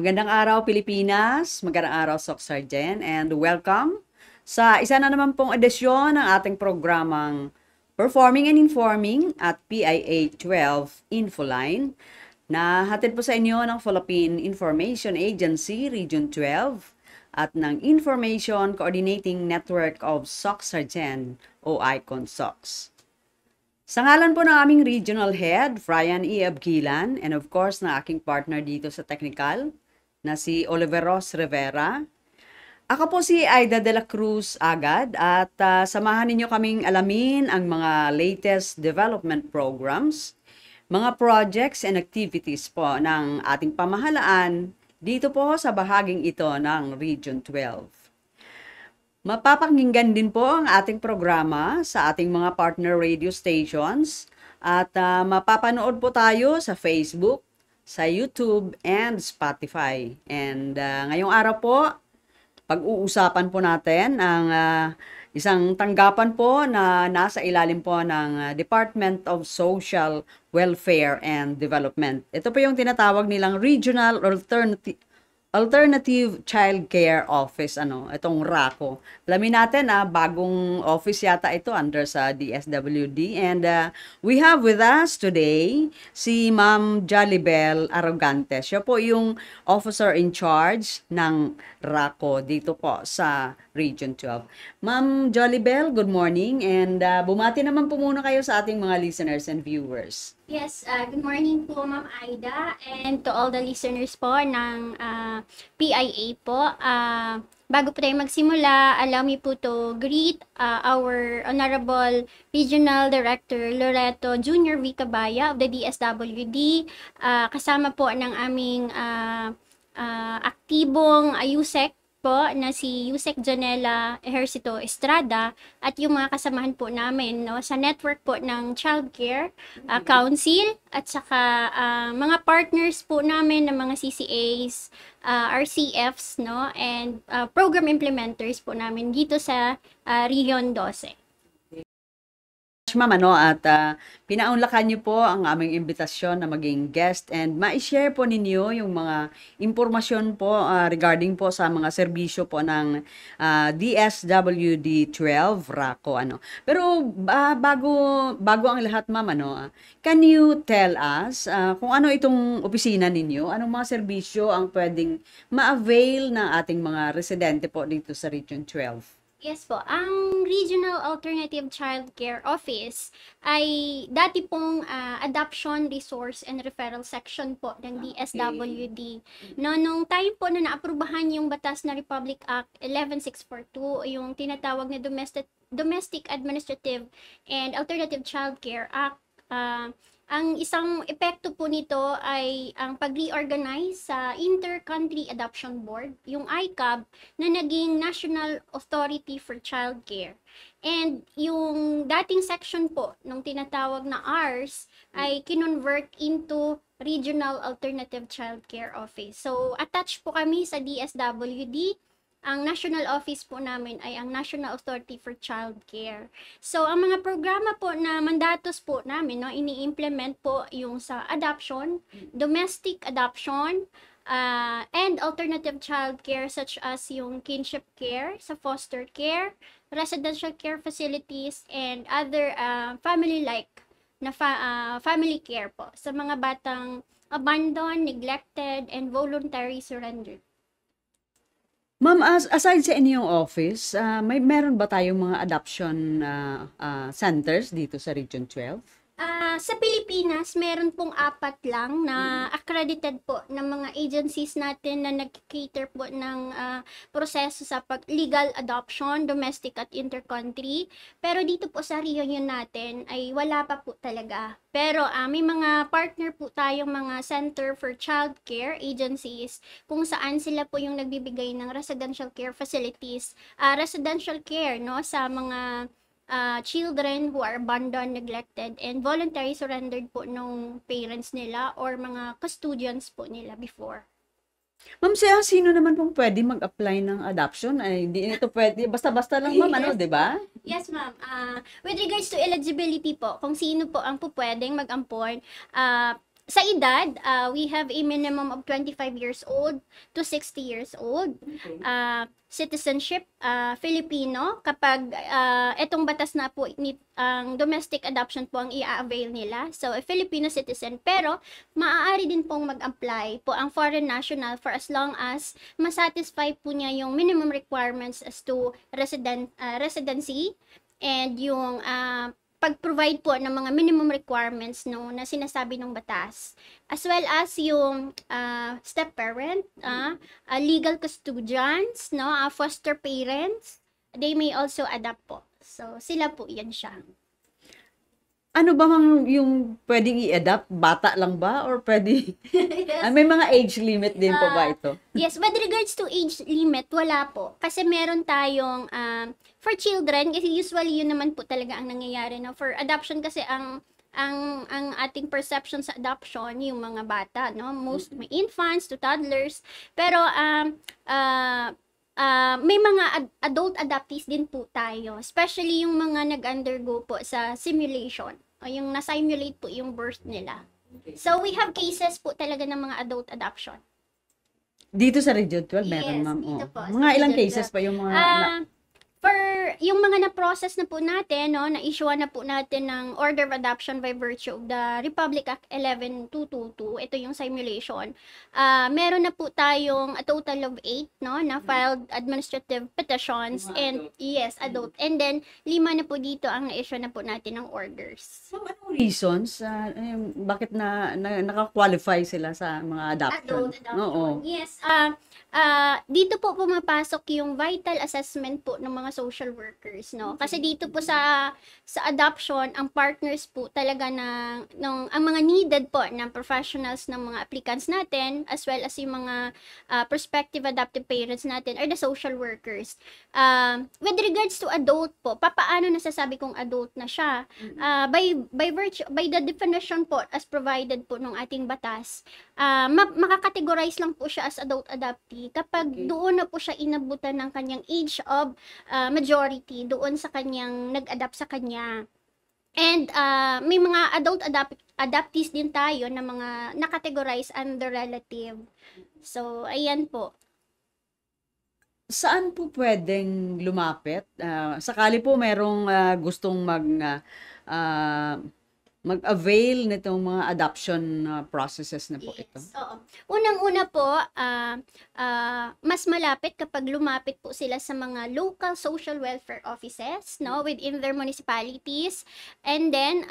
Magandang araw Pilipinas, magandang araw Soc Sargent, and welcome sa isa na naman pong edisyon ng ating programang Performing and Informing at PIA 12 Infoline na hatid po sa inyo ng Philippine Information Agency Region 12 at ng Information Coordinating Network of Soc Sargent o ICON SOCS. Sa ngalan po ng aming Regional Head, Brian E. Abgilan, and of course na aking partner dito sa technical, na si Oliveros Rivera. Ako po si Aida de la Cruz Agad at samahan ninyo kaming alamin ang mga latest development programs, mga projects and activities po ng ating pamahalaan dito po sa bahaging ito ng Region 12. Mapapakinggan din po ang ating programa sa ating mga partner radio stations at mapapanood po tayo sa Facebook, sa YouTube, and Spotify. And ngayong araw po, pag-uusapan po natin ang isang tanggapan po na nasa ilalim po ng Department of Social Welfare and Development. Ito po yung tinatawag nilang Regional Alternative Child Care Office, itong RACO. Alamin natin, bagong office yata ito under sa DSWD. And we have with us today si Ma'am Jolibel Arrogante. Siya po yung officer in charge ng RACO dito po sa Region 12. Ma'am Jolibel, good morning. And bumati naman po muna kayo sa ating mga listeners and viewers. Yes, good morning po Ma'am Aida and to all the listeners po ng PIA po. Bago po tayo magsimula, allow me po to greet our Honorable Regional Director Loreto Jr. V. Cabaya of the DSWD, kasama po ng aming aktibong AYUSEC po na si Yusek Janela Ejercito Estrada at yung mga kasamahan po namin sa network po ng Child Care Council at saka mga partners po namin ng mga CCAs, RCFs and program implementers po namin dito sa Region 12. Ma'am, at pinaunlakan niyo po ang aming imbitasyon na maging guest and ma-share po ninyo yung mga impormasyon po regarding po sa mga serbisyo po ng DSWD 12 RACO. Pero bago ang lahat, ma'am, can you tell us kung ano itong opisina ninyo? Anong mga serbisyo ang pwedeng ma-avail ng ating mga residente po dito sa Region 12? Yes po, ang Regional Alternative Child Care Office ay dati pong Adoption Resource and Referral Section po ng DSWD. Nung time po na naaprubahan yung batas na Republic Act 11642, yung tinatawag na Domestic Administrative and Alternative Child Care Act, ang isang epekto po nito ay ang pag-reorganize sa Inter-Country Adoption Board, yung ICAB, na naging National Authority for Child Care. And yung dating section po, nung tinatawag na ARS, ay kinonvert into Regional Alternative Child Care Office. So, attached po kami sa DSWD. Ang national office po namin ay ang National Authority for Child Care. So, ang mga programa po na mandatos po namin, ini-implement po yung sa adoption, domestic adoption, and alternative child care such as yung kinship care, sa foster care, residential care facilities, and other family-like na family care po sa mga batang abandoned, neglected, and voluntary surrendered. Ma'am, aside sa inyong office, meron ba tayong mga adoption centers dito sa Region 12? Sa Pilipinas, meron pong 4 lang na accredited po ng mga agencies natin na nag-cater po ng proseso sa legal adoption, domestic at intercountry. Pero dito po sa region natin ay wala pa po talaga. Pero may mga partner po tayong mga Center for Child Care agencies kung saan sila po yung nagbibigay ng residential care facilities, residential care sa mga children who are abandoned, neglected, and voluntary surrendered po nung parents nila or mga custodians po nila before. Ma'am, sino naman pong pwede mag-apply ng adoption? Ay, hindi ito pwede. Basta-basta lang, ma'am, di ba? Yes, ma'am. With regards to eligibility po, kung sino po ang pwedeng mag-ampon, sa edad, we have a minimum of 25 years old to 60 years old. Citizenship, Filipino, kapag etong batas na po, ang domestic adoption po ang i-avail nila. So, a Filipino citizen. Pero, maaari din pong mag-apply po ang foreign national for as long as masatisfy po niya yung minimum requirements as to residency and yung pag-provide po ng mga minimum requirements no na sinasabi ng batas, as well as yung step parent, legal custodians, no, foster parents, they may also adopt po. So sila po yan siya. Ano ba yung pwedeng i-adapt? Bata lang ba? Or pwede? May mga age limit din po ba ito? Yes, with regards to age limit, wala po. Kasi meron tayong, for children, kasi usually yun naman po talaga ang nangyayari. No? For adoption kasi ang ating perception sa adoption, yung mga bata, no? Most may infants to toddlers. Pero, may mga adult adoptees din po tayo, especially yung mga nag-undergo po sa simulation o yung na-simulate po yung birth nila. So we have cases po talaga ng mga adult adoption. Dito sa Region 12 meron, Yes, ma'am. dito po, sa Mga ilang Region cases 12. pa yung mga For yung mga na-process na po natin, no, na-issue na po natin ng Order of Adoption by virtue of the Republic Act 11222, ito yung simulation. Meron na po tayong a total of 8, no, na filed administrative petitions and yes, adult. And then 5 na po dito ang na-issue na po natin ng orders. Ma'am, anong reasons bakit naka-qualify sila sa mga adoption? Adult adoption. Oo. Yes. Dito po pumapasok yung vital assessment po ng mga social workers, no? Kasi dito po sa adoption, ang partners po talaga ang mga needed po ng professionals ng mga applicants natin, as well as yung mga prospective adoptive parents natin are the social workers. With regards to adult po, papaano nasasabi kong adult na siya? By the definition po as provided po ng ating batas, makakategorize lang po siya as adult adoptee kapag doon na po siya inabutan ng kanyang age of majority doon sa kanyang nag-adapt sa kanya. And may mga adult adoptees din tayo na mga nakategorize under relative. So, ayan po. Saan po pwedeng lumapit? Sakali po merong gustong mag-avail nitong mga adoption processes na po ito. Oo. Unang-una po, mas malapit kapag lumapit po sila sa mga local social welfare offices, no, within their municipalities. And then,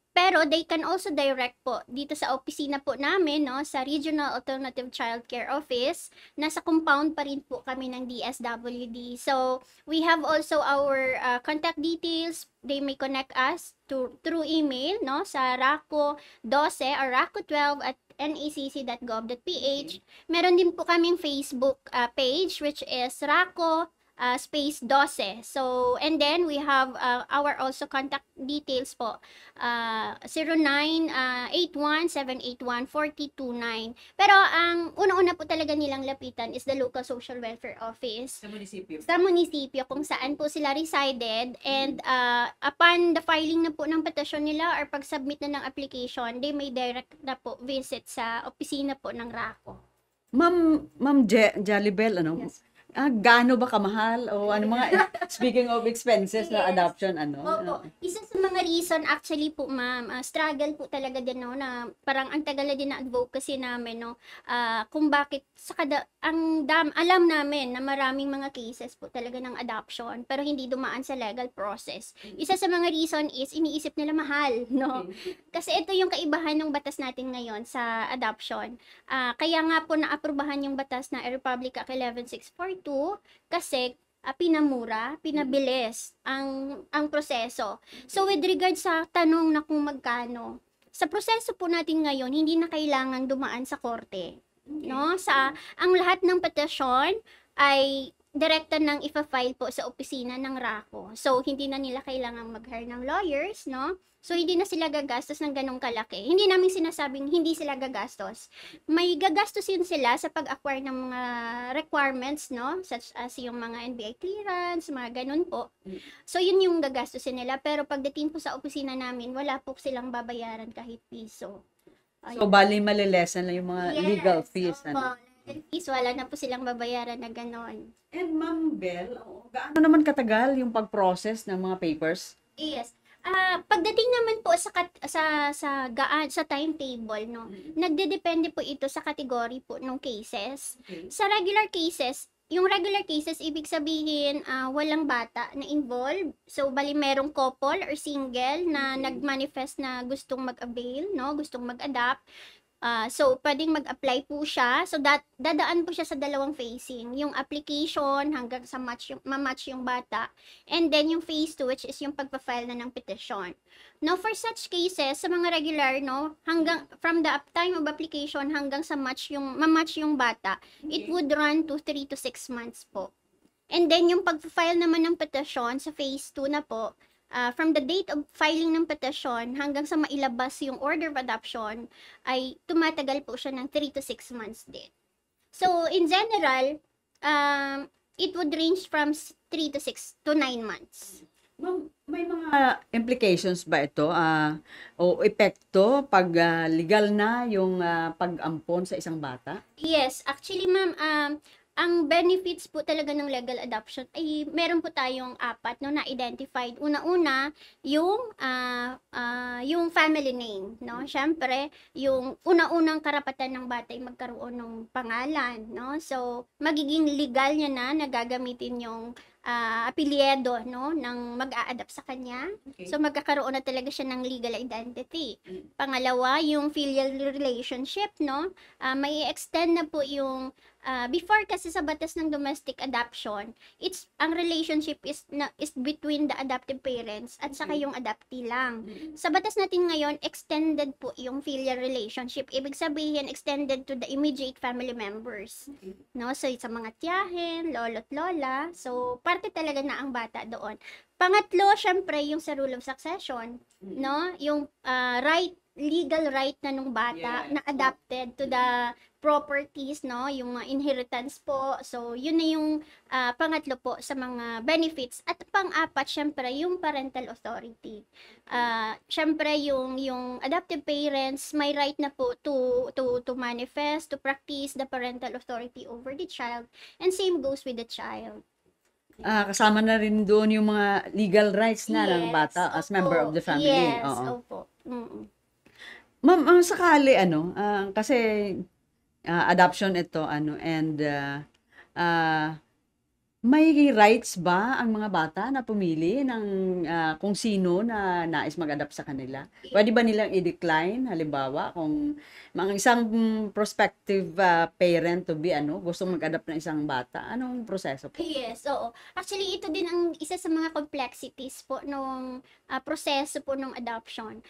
pero they can also direct po dito sa opisina po namin, no, sa Regional Alternative Child Care Office. Nasa compound pa rin po kami ng DSWD. So, we have also our contact details. They may connect us through email, no, sa RACO12 or RACO12 at nacc.gov.ph. Meron din po kaming Facebook page which is RACO space 12. So, and then we have our also contact details po. 0981-781-4029. Pero ang una-una po talaga nilang lapitan is the local social welfare office. Sa munisipyo kung saan po sila resided, and upon the filing na po ng petition nila or pag-submit na ng application, they may direct na po visit sa opisina po ng RACO. Ma'am Jolibel, ano? Yes. Gaano ba kamahal o ano mga speaking of expenses na Yes. adoption Opo. Isa sa mga reason actually po ma'am, struggle po talaga din, no, na parang ang tagal na din na advocacy namin, no, kung bakit alam namin na maraming mga cases po talaga ng adoption pero hindi dumaan sa legal process. Isa sa mga reason is iniisip nila mahal, no. Kasi ito yung kaibahan ng batas natin ngayon sa adoption. Kaya nga po naaprubahan yung batas na Republic Act 11642 kasi pinamura, pinabilis ang proseso. So with regard sa tanong na kung magkano, sa proseso po natin ngayon, hindi na kailangan dumaan sa korte. No? Ang lahat ng petisyon ay direkta nang ipa-file po sa opisina ng RACO. So, hindi na nila kailangang mag-hire ng lawyers, no? So, hindi na sila gagastos ng ganong kalaki. Hindi namin sinasabing hindi sila gagastos. May gagastos yun sila sa pag-acquire ng mga requirements, no? Such as yung mga NBI clearance, mga ganun po. So, yun yung gagastosin nila. Pero pagdating po sa opisina namin, wala po silang babayaran kahit piso. So, bali malilesen lang yung mga legal fees. Opo. Legal fees, wala na po silang babayaran na ganon. And Ma'am Bell, gaano naman katagal yung pag-process ng mga papers? Yes. Pagdating naman po sa timetable, no. Nagdedepende po ito sa category po ng cases. Okay. Sa regular cases, yung regular cases ibig sabihin walang bata na involved. So bali merong couple or single na nag-manifest na gustong mag-avail, no, gustong mag-adopt. So, pwedeng mag-apply po siya. So, dadaan po siya sa dalawang phasing. Yung application hanggang sa ma-match yung bata. And then, yung phase 2, which is yung pagpa-file na ng petition. Now, for such cases, sa mga regular, no, from the time of application hanggang sa ma-match yung bata, it would run to 3 to 6 months po. And then, yung pag-file naman ng petition sa phase 2 na po, from the date of filing ng petition hanggang sa mailabas yung order of adoption ay tumatagal po siya ng 3 to 6 months din. So, in general, it would range from 3 to 6 to 9 months. Ma'am, may mga implications ba ito o epekto pag legal na yung pag-ampon sa isang bata? Yes, actually ma'am, ang benefits po talaga ng legal adoption ay meron po tayong 4 no na identified. Una-una, yung family name, no? Syempre, yung una-unang karapatan ng bata ay magkaroon ng pangalan, no? So, magiging legal niya na nagagamitin yung apelyido, no, ng mag-a-adapt sa kanya. Okay. So, magkakaroon na talaga siya ng legal identity. Pangalawa, yung filial relationship, no? May extend na po yung before kasi sa batas ng domestic adoption, ang relationship is between the adoptive parents at saka yung adoptee lang. Sa batas natin ngayon, extended po yung filial relationship. Ibig sabihin, extended to the immediate family members. No? So, sa mga tiyahin, lolo't lola. So, parte talaga na ang bata doon. Pangatlo, syempre, yung sa rule of succession. No? Yung legal right na nung bata na adapted to the properties, no? Yung mga inheritance po. So, yun na yung pangatlo po sa mga benefits. At pang-apat, syempre, yung parental authority. Syempre, yung adoptive parents may right na po to manifest, to practice the parental authority over the child. And same goes with the child. Kasama na rin doon yung mga legal rights na ng bata as member of the family. Yes, Oo. opo. Ma'am, sakali kasi adoption ito and may rights ba ang mga bata na pumili ng kung sino na nais mag-adopt sa kanila? Pwede ba nilang i-decline halimbawa kung mga isang prospective parent to be gustong mag-adopt ng isang bata, anong proseso po? Yes, oo. Actually, ito din ang isa sa mga complexities po nung proseso po ng adoption.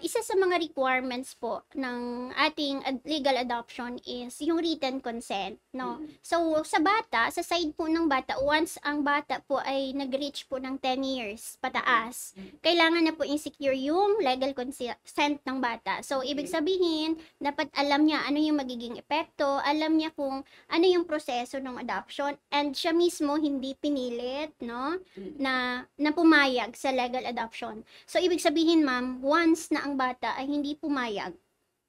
Isa sa mga requirements po ng ating legal adoption is yung written consent, no? So, sa side po ng bata, once ang bata po ay nag-reach po ng 10 years pataas, kailangan na po i-secure yung legal consent ng bata. So, ibig sabihin, dapat alam niya ano yung magiging epekto, alam niya kung ano yung proseso ng adoption, and siya mismo hindi pinilit, no, na pumayag sa legal adoption. So, ibig sabihin, ma'am, once na ang bata ay hindi pumayag,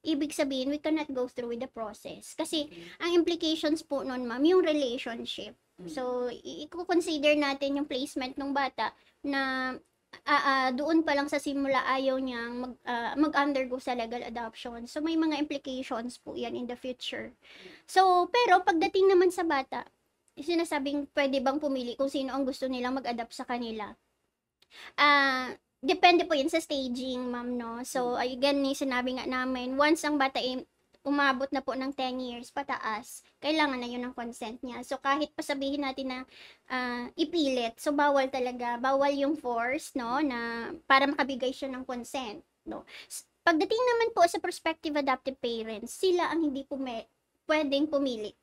ibig sabihin, we cannot go through with the process. Kasi, ang implications po nun, ma'am, yung relationship. So, i-consider natin yung placement ng bata na doon pa lang sa simula ayaw niyang mag-undergo sa legal adoption. So, may mga implications po yan in the future. So, pero pagdating naman sa bata, sinasabing pwede bang pumili kung sino ang gusto nilang mag-adopt sa kanila. Depende po yun sa staging, ma'am, no? So, again, sinabi nga namin, once ang bata umabot na po ng 10 years pataas, kailangan na yun ng consent niya. So, kahit pa sabihin natin na ipilit, so bawal talaga, bawal yung force, no, na para makabigay siya ng consent, no. Pagdating naman po sa prospective adoptive parents, sila ang hindi pwedeng pumili.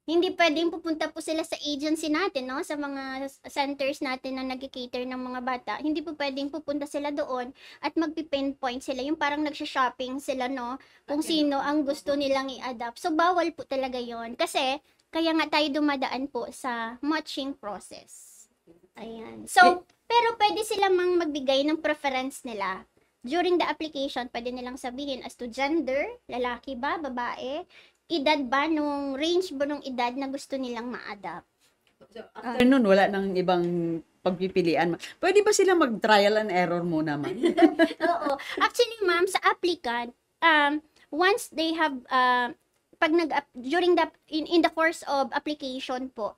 Hindi pwedeng pupunta po sila sa agency natin, no? Sa mga centers natin na nag-cater ng mga bata. Hindi po pwedeng pupunta sila doon at magpi-pinpoint sila. Yung parang nagsha-shopping sila, no? Kung sino ang gusto nilang i-adopt. So, bawal po talaga yon. Kasi, kaya nga tayo dumadaan po sa matching process. Ayan. So, pero pwede sila magbigay ng preference nila. during the application, pwede nilang sabihin as to gender, lalaki ba, babae, edad ba, nung range ba nung edad na gusto nilang ma-adapt. After nun, wala nang ibang pagpipilian. Pwede ba sila mag-trial and error muna, ma'am? Oo. Actually, ma'am, sa applicant, once they have, pag during in the course of application po,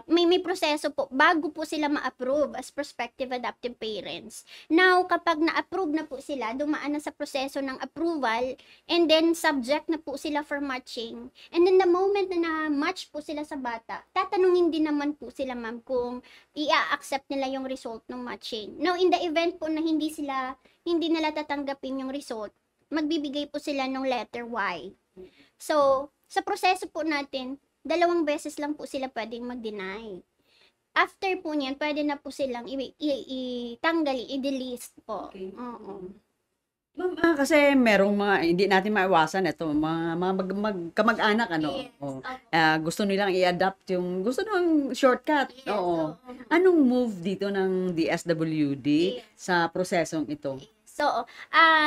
may proseso po bago po sila ma-approve as prospective adoptive parents. Now, kapag na-approve na po sila, dumaan na sa proseso ng approval, and then subject na po sila for matching. And then the moment na na-match po sila sa bata, tatanungin din naman po sila, ma'am, kung i-accept nila yung result ng matching. Now, in the event po na hindi nila tatanggapin yung result, magbibigay po sila ng letter Y. So, sa proseso po natin, 2 beses lang po sila pwedeng mag-deny. After po niyan, pwede na po silang itanggal, i-delist po. Okay. Oo. Ma'am, kasi merong mga, hindi natin maiwasan ito, mga kamag-anak, ano? Yes. Oh. Okay. Gusto nilang i-adapt gusto ng shortcut. Yes, Oo. oo. Anong move dito ng DSWD Yes. sa prosesong ito? So,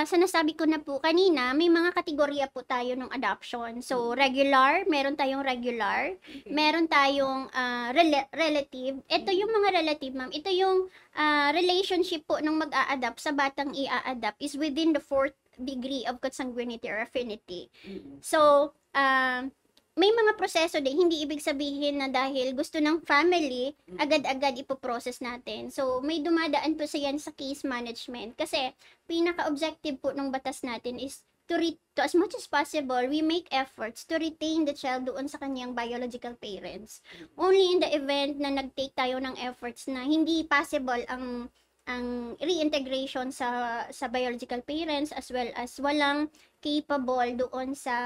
sa nasabi ko na po kanina, may mga kategorya po tayo ng adoption. So, regular, meron tayong regular, meron tayong relative. Ito yung mga relative, ma'am. Ito yung relationship po ng mag-a-adapt sa batang i-a-adapt is within the 4th degree of consanguinity or affinity. So, may mga proseso din, hindi ibig sabihin na dahil gusto ng family, agad-agad ipoprocess natin. So, may dumadaan po yan sa case management. Kasi, pinaka-objective po ng batas natin is to as much as possible, we make efforts to retain the child doon sa kanyang biological parents. Only in the event na nag-take tayo ng efforts na hindi possible ang reintegration sa biological parents, as well as walang capable doon sa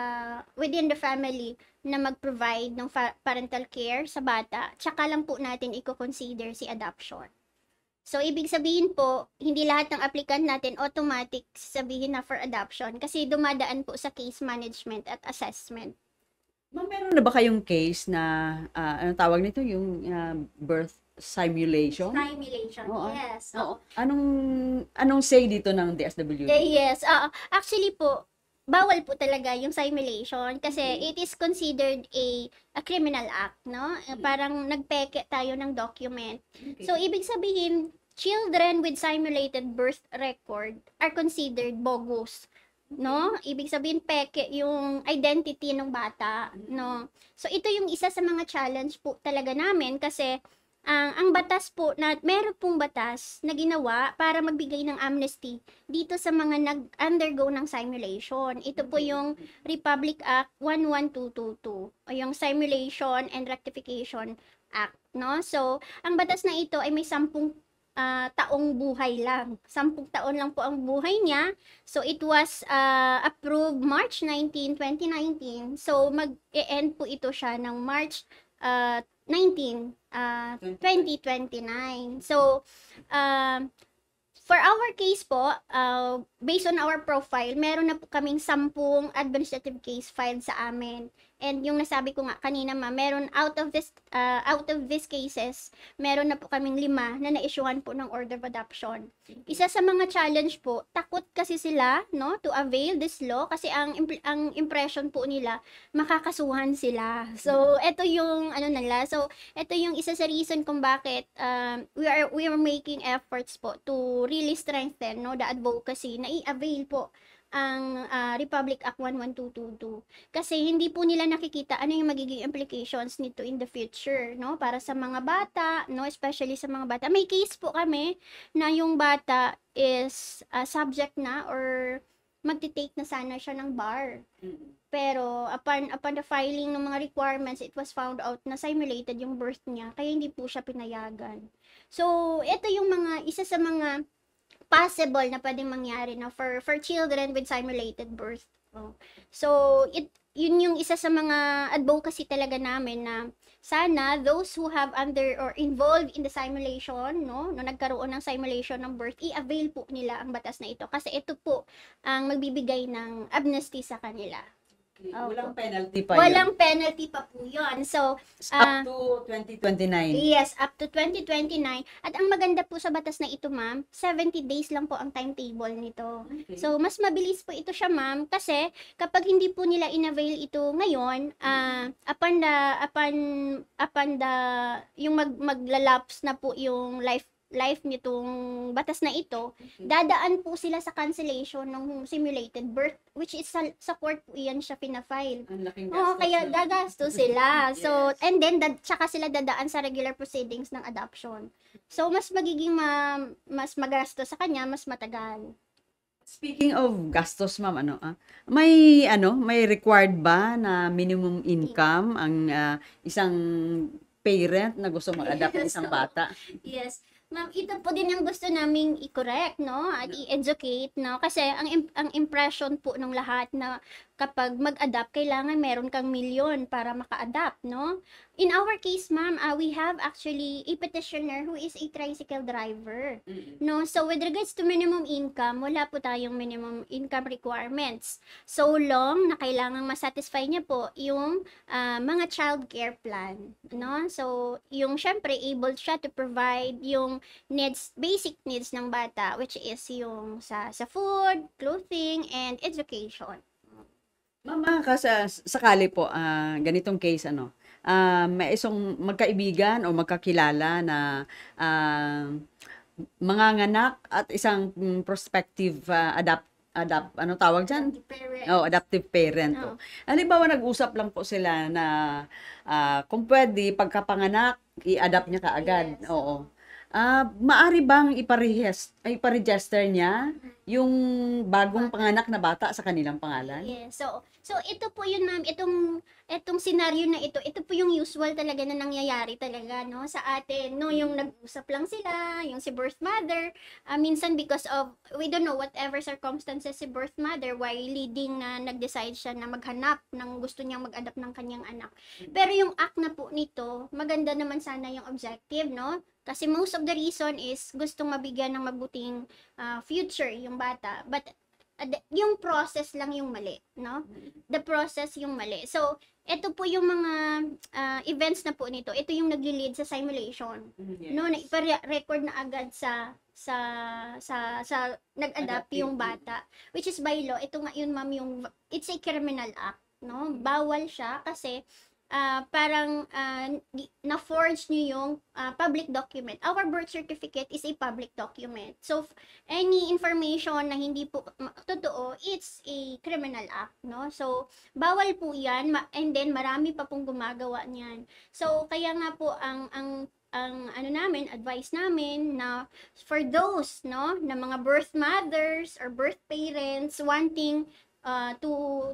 within the family na mag-provide ng parental care sa bata, tsaka lang po natin i-consider si adoption. So, ibig sabihin po, hindi lahat ng applicant natin automatic sabihin na for adoption kasi dumadaan po sa case management at assessment. Ma'am, meron na ba kayong case na, anong tawag nito, yung birth simulation? Simulation, Oo. yes. Oo. Anong say dito ng DSWD? Yes, actually po, bawal po talaga yung simulation kasi it is considered a criminal act, no? Parang nagpeke tayo ng document. Okay. So, ibig sabihin, children with simulated birth record are considered bogus, no? Ibig sabihin, peke yung identity ng bata, no? So, ito yung isa sa mga challenge po talaga namin kasi ang batas po, meron pong batas na ginawa para magbigay ng amnesty dito sa mga nag-undergo ng simulation. Ito po yung Republic Act 11222 o yung Simulation and Rectification Act, no? So, ang batas na ito ay may 10 taong buhay lang. 10 taon lang po ang buhay niya. So, it was approved March 19, 2019. So, mag-e-end po ito siya ng March 2029. So, for our case po, based on our profile, meron na po kaming 10 administrative case filed sa amin. And yung nasabi ko nga kanina, meron out of these cases, meron na po kaming 5 na na-issuehan po ng order of adoption. Isa sa mga challenge po, takot kasi sila, no, to avail this law kasi ang impression po nila, makakasuhan sila. So, ito yung nila. So, ito yung isa sa reason kung bakit we are making efforts po to really strengthen, no, the advocacy na i-avail po ang Republic Act 11222 kasi hindi po nila nakikita ano yung magiging implications nito in the future, no, para sa mga bata, no, especially sa mga bata. May case po kami na yung bata is subject na or magti-take na sana siya ng bar. Pero upon the filing ng mga requirements, it was found out na simulated yung birth niya kaya hindi po siya pinayagan. So, ito yung isa sa mga possible na pwedeng mangyari na for children with simulated birth. So, yun yung isa sa mga advocacy talaga namin na sana those who have under or involved in the simulation, no nagkaroon ng simulation ng birth, i-avail po nila ang batas na ito kasi ito po ang magbibigay ng amnesty sa kanila. Walang penalty pa yun. Walang penalty pa po yun. So, Up to 2029. yes, up to 2029. At ang maganda po sa batas na ito, ma'am, 70 days lang po ang timetable nito. Okay. So, mas mabilis po ito siya, ma'am, kasi kapag hindi po nila inavail ito ngayon, yung maglalaps na po yung life nitong batas na ito, dadaan po sila sa cancellation ng simulated birth, which is sa court po yan siya pinafile. Ang laking Oo, gastos. kaya gagastos sila. So, Yes. and then, tsaka sila dadaan sa regular proceedings ng adoption. So, mas magiging mas magastos sa kanya, mas matagal. Speaking of gastos, ma'am, may required ba na minimum income ang isang parent na gusto mag-adapt ng isang bata? Yes. Ma'am, ito po din yung gusto naming i-correct, no? At i-educate, no? Kasi ang impression po ng lahat na kapag mag-adapt, kailangan meron kang milyon para maka-adapt, no? In our case, ma'am, we have actually a petitioner who is a tricycle driver, no? So, with regards to minimum income, wala po tayong minimum income requirements. So long na kailangang masatisfy niya po yung mga child care plan, no? So, yung syempre, able siya to provide yung basic needs ng bata, which is yung sa food, clothing, and education. Mama, sakali po, ganitong case, may isang magkaibigan o magkakilala na manganganak at isang prospective tawag dyan? Adoptive parent. Oh. Halimbawa, nag-usap lang po sila na kung pwede, pagkapanganak, i-adapt niya kaagad. Yes. Oo. Maari bang iparegister niya yung bagong panganak na bata sa kanilang pangalan? Yes. So ito po yun, ma'am, itong scenario na ito po yung usual talaga na nangyayari talaga, no, sa atin, no, yung nag-usap lang sila, yung si birth mother, minsan because of, we don't know, whatever circumstances si birth mother, why leading na nag-decide siya na maghanap ng gusto niyang mag-adapt ng kanyang anak. Pero yung act na po nito, maganda naman sana yung objective, no? Kasi most of the reason is gustong mabigyan ng mabuting future yung bata. But yung process lang yung mali, no? The process yung mali. So, ito po yung mga events na po nito. Ito yung nagli-lead sa simulation. Yes. No, na ipa-record na agad sa nag-adapt yung bata, which is by law. Ito nga yun, ma'am, yung it's a criminal act, no? Bawal siya kasi parang na-forge nyo yung public document. Our birth certificate is a public document. So, any information na hindi po totoo, it's a criminal act, no? So, bawal po yan, and then marami pa pong gumagawa niyan. So, kaya nga po, ang advice namin na for those, no, na mga birth mothers or birth parents wanting to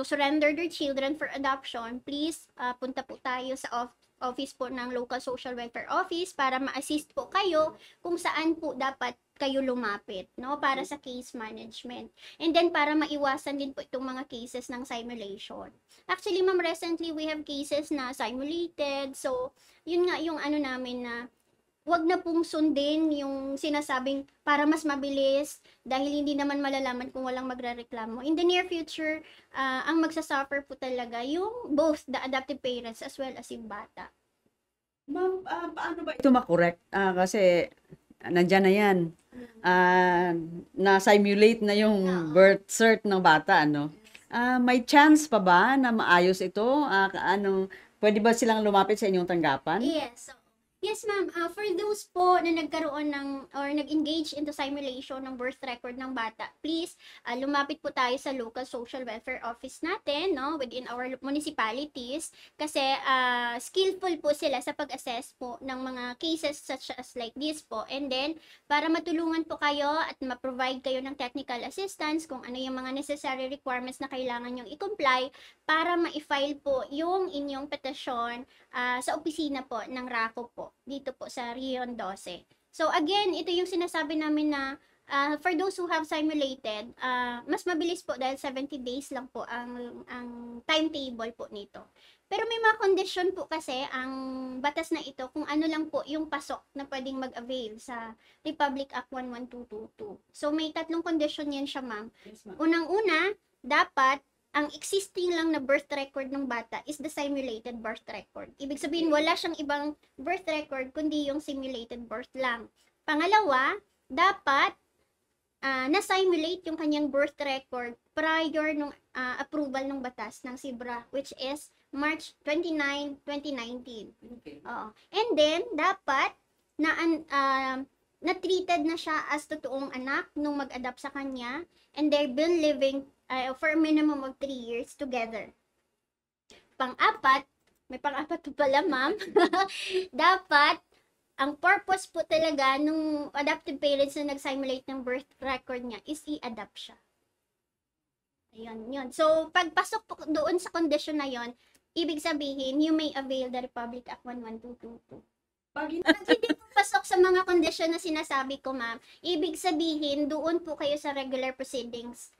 surrender their children for adoption, please punta po tayo sa office po ng local social welfare office para ma-assist po kayo kung saan po dapat kayo lumapit, no, para sa case management. And then para maiwasan din po itong mga cases ng simulation. Actually, ma'am, recently we have cases na simulated. So, yun nga yung namin na wag na pong sundin yung sinasabing para mas mabilis dahil hindi naman malalaman kung walang magrereklamo. In the near future, ang magsasuffer po talaga yung both the adoptive parents as well as yung bata. Ma'am, paano ba ito makorek? Kasi nandyan na yan. Na-simulate na yung birth cert ng bata, may chance pa ba na maayos ito? Pwede ba silang lumapit sa inyong tanggapan? Yes. Yes, ma'am. For those po na nagkaroon or nag-engage into simulation ng birth record ng bata, please lumapit po tayo sa local social welfare office natin, no, within our municipalities, kasi skillful po sila sa pag-assess po ng mga cases such as like this po. And then, para matulungan po kayo at ma-provide kayo ng technical assistance kung ano yung mga necessary requirements na kailangan nyong i-comply para ma-file po yung inyong petisyon sa opisina po ng RACO po, dito po sa Rion 12. So again, ito yung sinasabi namin na for those who have simulated, mas mabilis po dahil 70 days lang po ang timetable po nito. Pero may mga condition po kasi ang batas na ito kung ano lang po yung pasok na pwedeng mag-avail sa Republic Act 11222. So may tatlong condition yan siya, ma'am. Yes, ma'am. Unang-una, dapat ang existing lang na birth record ng bata is the simulated birth record. Ibig sabihin, wala siyang ibang birth record kundi yung simulated birth lang. Pangalawa, dapat na-simulate yung kanyang birth record prior nung approval ng batas ng SIBRA, which is March 29, 2019. Okay. Oo. And then, dapat na-treated na siya as totoong anak nung mag-adapt sa kanya, and they've been living for a minimum of 3 years together. Pang-apat, may pang-apat pa pala, ma'am. Dapat, ang purpose po talaga nung adoptive parents na nag-simulate ng birth record niya is i-adapt siya. Ayun, yun. So, pagpasok po doon sa condition na yon, ibig sabihin, you may avail the Republic Act 11222. Pag hindi po pasok sa mga condition na sinasabi ko, ma'am, ibig sabihin, doon po kayo sa regular proceedings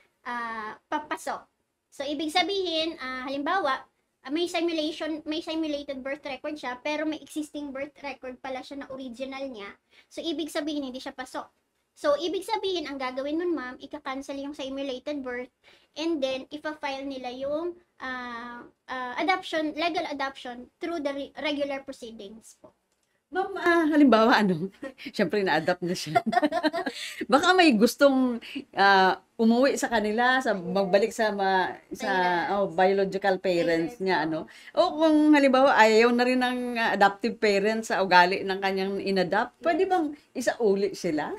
papasok. So, ibig sabihin, halimbawa, may simulated birth record siya, pero may existing birth record pala siya na original niya. So, ibig sabihin, hindi siya pasok. So, ibig sabihin, ang gagawin nun, ma'am, ika-cancel yung simulated birth, and then, ipa-file nila yung legal adoption through the regular proceedings po. Ma'am, halimbawa, siyempre na-adapt na siya. Baka may gustong umuwi sa kanila, magbalik sa biological parents niya, O kung halimbawa, ayaw na rin ng adoptive parents sa ugali ng kanyang inadapt, pwede bang isauli sila?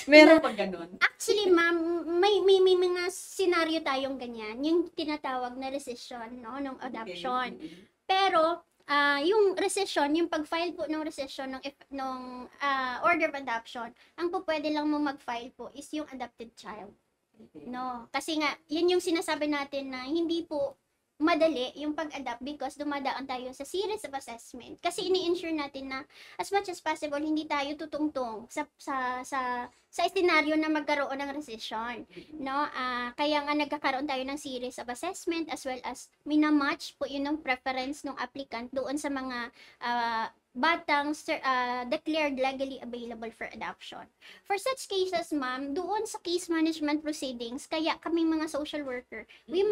Meron pa ganun? Actually, ma'am, may mga senaryo tayong ganyan, yung tinatawag na rescission, no, ng adoption. Okay. Pero, yung rescission, yung pag-file po ng rescission ng order of adoption, ang po pwede lang mo mag-file po is yung adopted child. No, kasi nga, yun yung sinasabi natin na hindi po madali yung pag-adapt because dumadaan tayo sa series of assessment. Kasi ini-ensure natin na as much as possible hindi tayo tutungtong sa scenario na magkaroon ng rescission, no? Kaya nga nagkakaroon tayo ng series of assessment as well as minamatch po yun ng preference ng applicant doon sa mga batang declared legally available for adoption. For such cases, ma'am, doon sa case management proceedings, kaya kaming mga social worker, we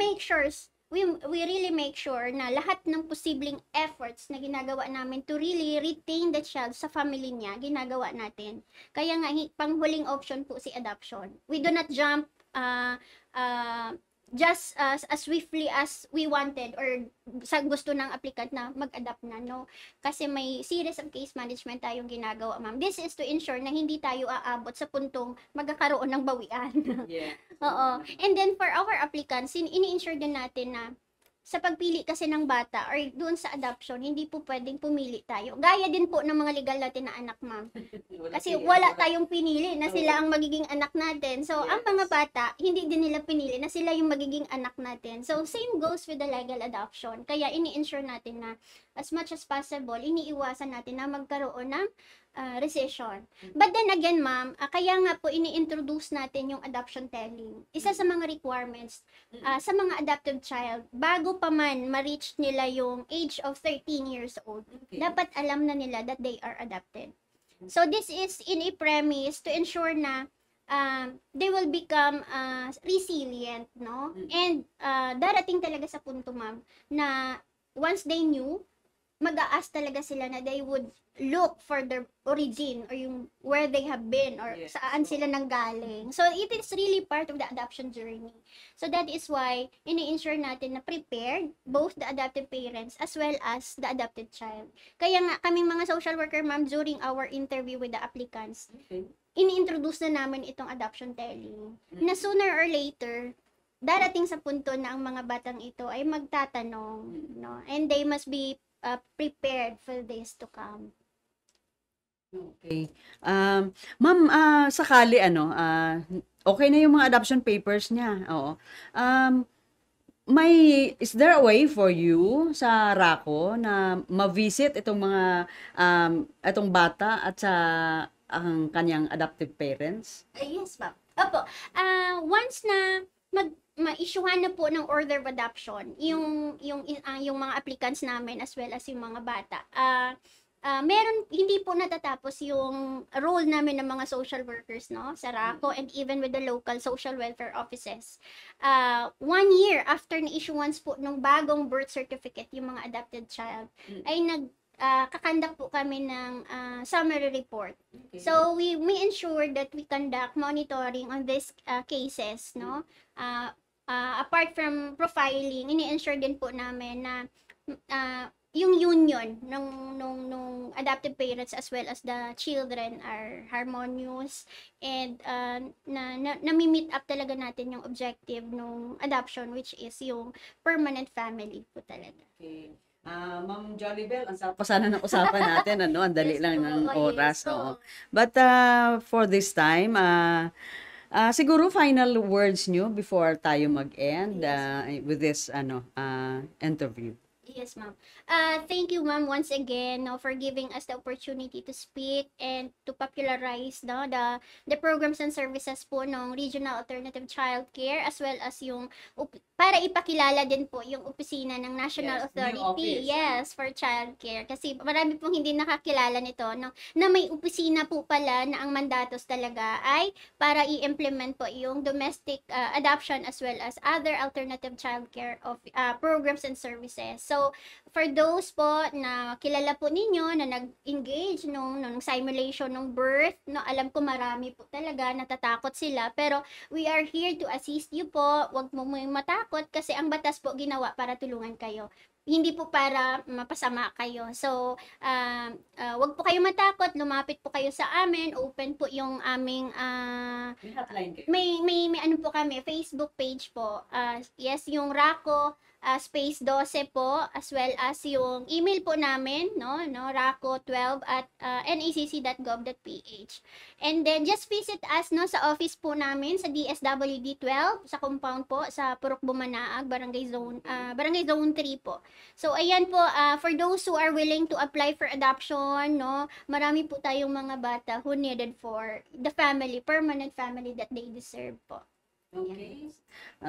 really make sure na lahat ng posibleng efforts na ginagawa namin to really retain the child sa family niya, ginagawa natin. Kaya nga, panghuling option po si adoption. We do not jump just as swiftly as we wanted or sa gusto ng applicant na mag-adapt na, no? Kasi may series of case management tayong ginagawa, ma'am. This is to ensure na hindi tayo aabot sa puntong magkakaroon ng bawian. Yeah. Oo. And then for our applicants, ini-ensure din natin na sa pagpili kasi ng bata or doon sa adoption, hindi po pwedeng pumili tayo. Gaya din po ng mga legal natin na anak, ma'am. Kasi wala tayong pinili na sila ang magiging anak natin. So, ang mga bata, hindi din nila pinili na sila yung magiging anak natin. So, same goes with the legal adoption. Kaya ini-ensure natin na as much as possible, iniiwasan natin na magkaroon ng rescission. But then again, ma'am, kaya nga po ini-introduce natin yung adoption telling. Isa sa mga requirements sa mga adoptive child, bago pa man ma-reach nila yung age of 13 years old, dapat alam na nila that they are adopted. So this is in a premise to ensure na they will become resilient, no? And darating talaga sa punto, ma'am, na once they knew, mag-a-ask talaga sila na they would look for their origin or yung where they have been or saan sila nanggaling. So, it is really part of the adoption journey. So, that is why ini-ensure natin na prepared both the adoptive parents as well as the adopted child. Kaya nga, kaming mga social worker, ma'am, during our interview with the applicants, ini-introduce na namin itong adoption telling. Na sooner or later, darating sa punto na ang mga batang ito ay magtatanong, no? And they must be prepared for this to come. Okay. Ma'am, sakali okay na yung mga adoption papers niya. Oo. Is there a way for you sa RACO na ma-visit itong mga itong bata at sa ang kanyang adoptive parents? Yes, ma'am. Opo. Once na ma-issuehan na po ng order of adoption yung mga applicants namin as well as yung mga bata. hindi po natatapos yung role namin ng mga social workers, no, sa RACO and even with the local social welfare offices. 1 year after na issuance po ng bagong birth certificate yung mga adopted child, ay kakandak po kami ng summary report. Okay. So we ensure that we conduct monitoring on these cases, no. Apart from profiling, ini-ensure din po namin na yung union nung adoptive parents as well as the children are harmonious and nami-meet up talaga natin yung objective nung adoption, which is yung permanent family po talaga. Okay. Ma'am Jolibel, ang sarap pa sana ng usapan natin, ano? Ang dali Yes lang po, ng yes oras. po. Oo. But for this time, siguro final words nyo before tayo mag-end with this interview. Yes, ma'am. Thank you, ma'am, once again, no, for giving us the opportunity to speak and to popularize, no, the programs and services po ng Regional Alternative Child Care, as well as yung para ipakilala din po yung opisina ng Yes, new National Authority, office. yes, for Child Care. Kasi marami pong hindi nakakilala nito, no, na may opisina po pala na ang mandatos talaga ay para i-implement po yung domestic adoption as well as other alternative child care of programs and services. So, for those po na kilala po ninyo na nag-engage nung simulation ng birth, no, alam ko marami po talaga natatakot sila, pero we are here to assist you po. Huwag mo matakot kasi ang batas po ginawa para tulungan kayo, hindi po para mapasama kayo. So, wag po kayo matakot, lumapit po kayo sa amin, open po yung aming May hotline kayo. may ano po kami, Facebook page po. Yes, yung RACO space 12 po, as well as yung email po namin, no, raco12@nacc.gov.ph. And then just visit us, no, sa office po namin sa DSWD 12 sa compound po sa Purok Bumanaag, Barangay Zone 3 po. So ayan po, for those who are willing to apply for adoption, no, marami po tayong mga bata who needed for the family, permanent family that they deserve po. Okay.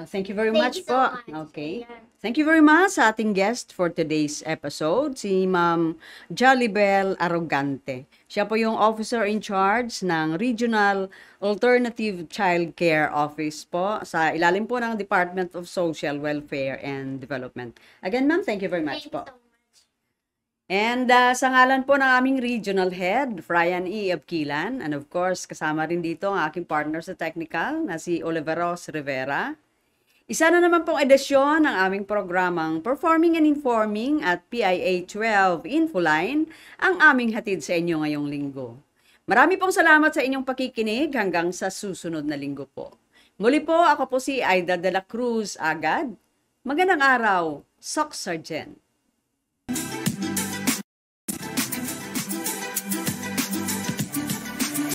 Thank you very Thank much you so po. much. Okay. Ayan. Thank you very much sa ating guest for today's episode, si Ma'am Jolibel Arrogante. Siya po yung officer in charge ng Regional Alternative Child Care Office po sa ilalim po ng Department of Social Welfare and Development. Again, ma'am, thank you very much Thank you po. so much. And sa ngalan po ng aming regional head, Brian E. Abquilan, and of course, kasama rin dito ang aking partner sa technical na si Oliveros Rivera. Isa na naman pong edisyon ng aming programang Performing and Informing at PIA 12 Infoline ang aming hatid sa inyo ngayong linggo. Marami pong salamat sa inyong pakikinig hanggang sa susunod na linggo po. Muli po, ako po si Aida de la Cruz Agad. Magandang araw, Soc Sergeant.